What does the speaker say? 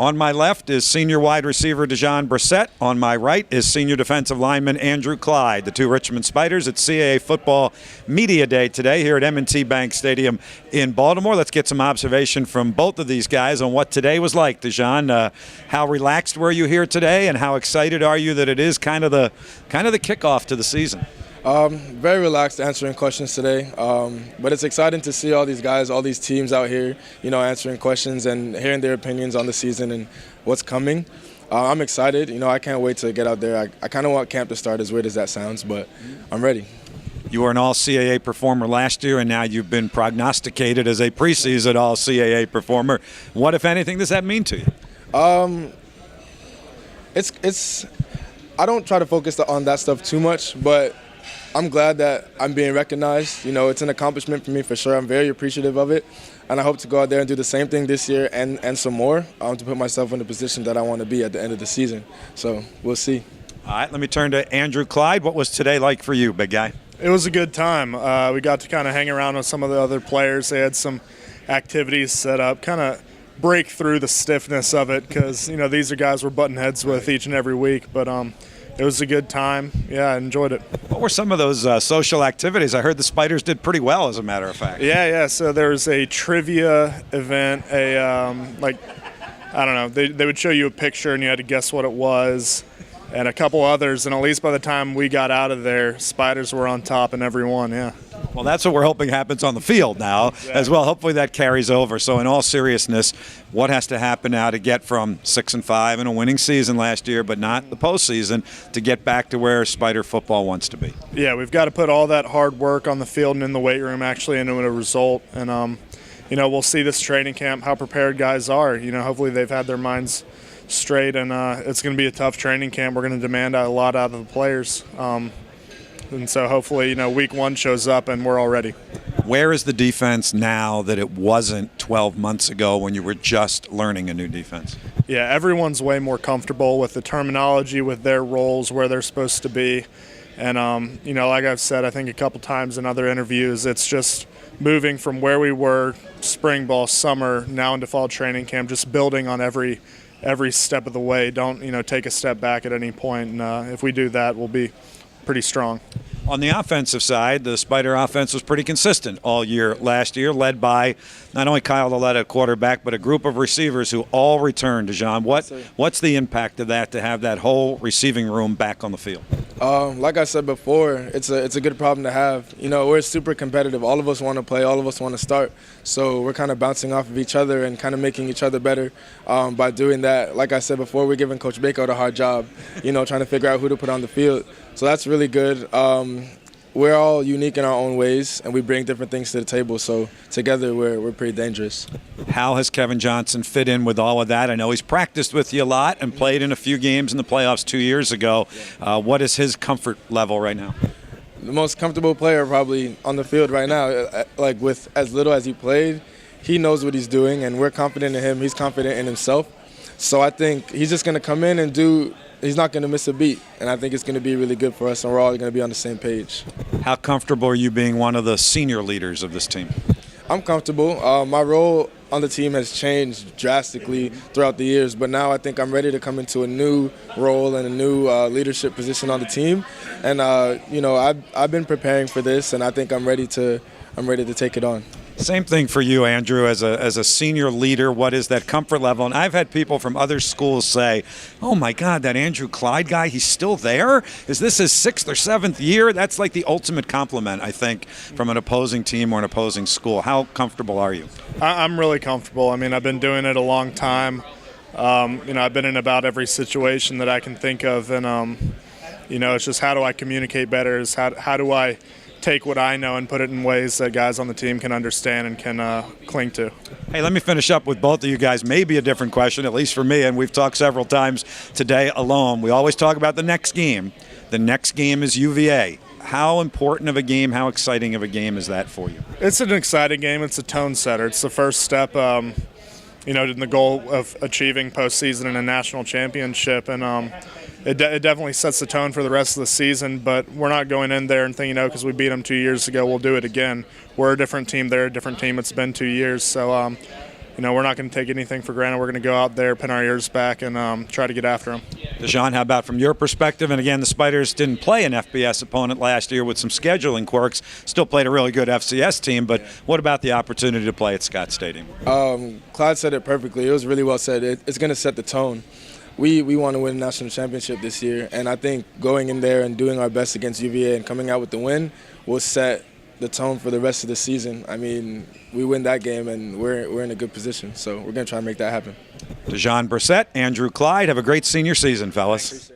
On my left is senior wide receiver Brissett. On my right is senior defensive lineman Andrew Clyde. The two Richmond Spiders at CAA Football Media Day today here at M&T Bank Stadium in Baltimore. Let's get some observation from both of these guys on what today was like. DeJon, how relaxed were you here today, and how excited are you that it is kind of the kickoff to the season? Very relaxed answering questions today, but it's exciting to see all these guys, all these teams out here, answering questions and hearing their opinions on the season and what's coming. I'm excited. I can't wait to get out there. I kind of want camp to start, as weird as that sounds, but I'm ready. You were an all-CAA performer last year, and now you've been prognosticated as a preseason all-CAA performer. What, if anything, does that mean to you? I don't try to focus on that stuff too much, but I'm glad that I'm being recognized. It's an accomplishment for me for sure. I'm very appreciative of it, and I hope to go out there and do the same thing this year and some more to put myself in the position that I want to be at the end of the season. So we'll see. All right, let me turn to Andrew Clyde. What was today like for you, big guy? It was a good time. We got to kind of hang around with some of the other players. They had some activities set up, kind of break through the stiffness of it, because these are guys we're butting heads with each and every week. But it was a good time. Yeah, I enjoyed it. What were some of those social activities? I heard the Spiders did pretty well, as a matter of fact. Yeah. So there was a trivia event. I don't know. They would show you a picture and you had to guess what it was, and a couple others. And at least by the time we got out of there, Spiders were on top in every one. Yeah. Well, that's what we're hoping happens on the field now as well. Hopefully that carries over. So in all seriousness, what has to happen now to get from 6-5 in a winning season last year, but not the postseason, to get back to where Spider football wants to be? Yeah, we've got to put all that hard work on the field and in the weight room actually into a result. And, we'll see this training camp, how prepared guys are. Hopefully they've had their minds straight, and it's going to be a tough training camp. We're going to demand a lot out of the players. And so hopefully, week one shows up and we're all ready. Where is the defense now that it wasn't 12 months ago when you were just learning a new defense? Yeah, everyone's way more comfortable with the terminology, with their roles, where they're supposed to be. And, like I've said, I think a couple times in other interviews, it's just moving from where we were spring ball, summer, now into fall training camp, just building on every step of the way. Don't, take a step back at any point. And if we do that, we'll be pretty strong. On the offensive side, the Spider offense was pretty consistent all year last year, led by not only Kyle Lillette at quarterback, but a group of receivers who all returned. DeJon, what's the impact of that, to have that whole receiving room back on the field? Like I said before, it's a good problem to have. We're super competitive. All of us want to play. All of us want to start. So we're kind of bouncing off of each other and kind of making each other better by doing that. Like I said before, we're giving Coach Baker a hard job, trying to figure out who to put on the field. So that's really good. We're all unique in our own ways, and we bring different things to the table. So together, we're pretty dangerous. How has Kevin Johnson fit in with all of that? I know he's practiced with you a lot and played in a few games in the playoffs 2 years ago. What is his comfort level right now? The most comfortable player probably on the field right now. Like, with as little as he played, he knows what he's doing, and we're confident in him. He's confident in himself. So I think he's just going to come in and he's not going to miss a beat, and I think it's going to be really good for us, and we're all going to be on the same page. How comfortable are you being one of the senior leaders of this team? I'm comfortable. My role on the team has changed drastically throughout the years, but now I think I'm ready to come into a new role and a new leadership position on the team. And I've been preparing for this, and I think I'm ready to take it on. Same thing for you, Andrew, as a senior leader. What is that comfort level? And I've had people from other schools say, oh, my God, that Andrew Clyde guy, he's still there? Is this his 6th or 7th year? That's like the ultimate compliment, I think, from an opposing team or an opposing school. How comfortable are you? I'm really comfortable. I mean, I've been doing it a long time. I've been in about every situation that I can think of. And, it's just how do I communicate better? Is how do I take what I know and put it in ways that guys on the team can understand and can cling to. Hey, let me finish up with both of you guys. Maybe a different question, at least for me, and we've talked several times today alone. We always talk about the next game. The next game is UVA. How important of a game, how exciting of a game is that for you? It's an exciting game. It's a tone setter. It's the first step, in the goal of achieving postseason and a national championship. And it definitely sets the tone for the rest of the season, but we're not going in there and thinking, because we beat them 2 years ago, we'll do it again. We're a different team. They're a different team. It's been 2 years. So, we're not going to take anything for granted. We're going to go out there, pin our ears back, and try to get after them. Dejan, how about from your perspective? And again, the Spiders didn't play an FBS opponent last year with some scheduling quirks. Still played a really good FCS team, but what about the opportunity to play at Scott Stadium? Clyde said it perfectly. It was really well said. It's going to set the tone. We want to win a national championship this year, and I think going in there and doing our best against UVA and coming out with the win will set the tone for the rest of the season. I mean, we win that game and we're in a good position, so we're going to try and make that happen. Dejan Brissett, Andrew Clyde, have a great senior season, fellas.